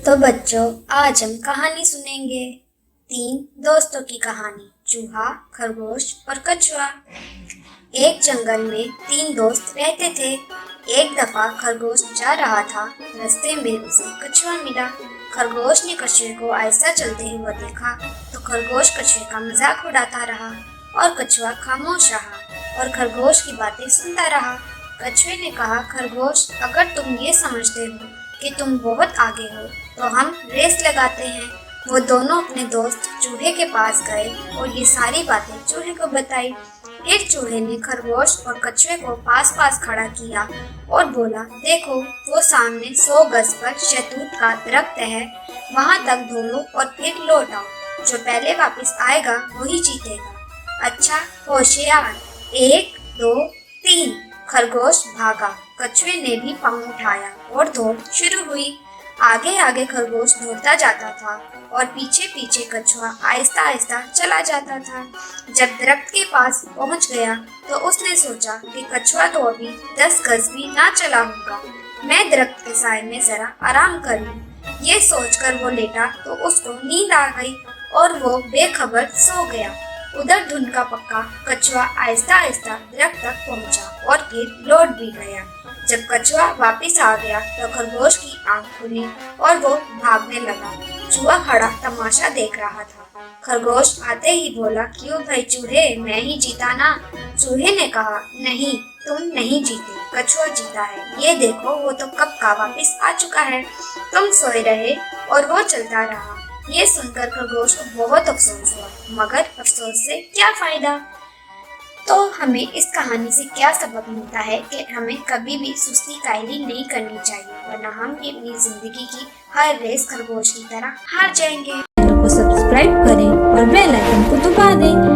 तो बच्चों, आज हम कहानी सुनेंगे। 3 दोस्तों की कहानी, चूहा, खरगोश और कछुआ। एक जंगल में 3 दोस्त रहते थे। एक दफा खरगोश जा रहा था, रास्ते में उसे कछुआ मिला। खरगोश ने कछुए को आहिस्ता चलते हुए देखा तो खरगोश कछुए का मजाक उड़ाता रहा और कछुआ खामोश रहा और खरगोश की बातें सुनता रहा। कछुए ने कहा, खरगोश, अगर तुम ये समझते हो कि तुम बहुत आगे हो तो हम रेस लगाते हैं। वो दोनों अपने दोस्त चूहे के पास गए और ये सारी बातें चूहे को बताई। फिर चूहे ने खरगोश और कछुए को पास पास खड़ा किया और बोला, देखो, वो सामने 100 गज पर शहतूत का दरख्त है, वहाँ तक दौड़ो और फिर लौट आओ। जो पहले वापस आएगा वही जीतेगा। अच्छा, होशियार। 1 2 3। खरगोश भागा। कछुए ने भी पाँव उठाया और दौड़ शुरू हुई। आगे आगे खरगोश दौड़ता जाता था और पीछे पीछे कछुआ आहिस्ता आहिस्ता चला जाता था। जब दरख्त के पास पहुंच गया तो उसने सोचा कि कछुआ तो अभी 10 गज भी ना चला होगा, मैं दरख्त के साए में जरा आराम कर लूं। ये सोचकर वो लेटा तो उसको नींद आ गई और वो बेखबर सो गया। उधर धुन का पक्का कछुआ आहिस्ता आहिस्ता दरख्त तक पहुंचा और फिर लौट भी गया। जब कछुआ वापस आ गया तो खरगोश की आंख खुली और वो भागने लगा। चूहा खड़ा तमाशा देख रहा था। खरगोश आते ही बोला, क्यों भाई चूहे, मैं ही जीता ना। चूहे ने कहा, नहीं, तुम नहीं जीते, कछुआ जीता है। ये देखो, वो तो कब का वापस आ चुका है। तुम सोए रहे और वो चलता रहा। ये सुनकर खरगोश को बहुत अफसोस हुआ, मगर अफसोस से क्या फायदा। तो हमें इस कहानी से क्या सबक मिलता है कि हमें कभी भी सुस्ती कायली नहीं करनी चाहिए, वरना हम भी अपनी जिंदगी की हर रेस खरगोश की तरह हार जाएंगे। चैनल को सब्सक्राइब करें और बेल आइकन को दबा दें।